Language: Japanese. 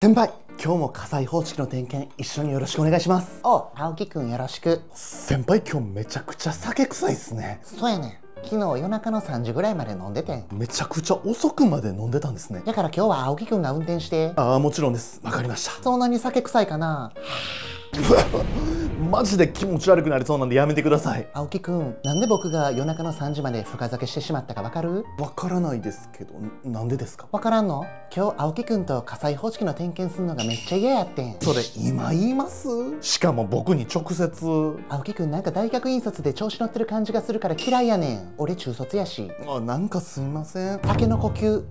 先輩、今日も火災報知器の点検一緒によろしくお願いします。おう、青木くんよろしく。先輩、今日めちゃくちゃ酒臭いっすね。そうやねん。昨日夜中の3時ぐらいまで飲んでてん。めちゃくちゃ遅くまで飲んでたんですね。だから今日は青木くんが運転して。ああ、もちろんです。わかりました。そんなに酒臭いかな。マジで気持ち悪くなりそうなんでやめてください。青木くん、なんで僕が夜中の3時まで深酒してしまったかわかる？わからないですけど、なんでですか？わからんの？今日青木くんと火災報知器の点検するのがめっちゃ嫌やってん。それ今言います？しかも僕に直接。青木くんなんか大学院卒で調子乗ってる感じがするから嫌いやねん。俺中卒やし。なんかすいません。酒の呼吸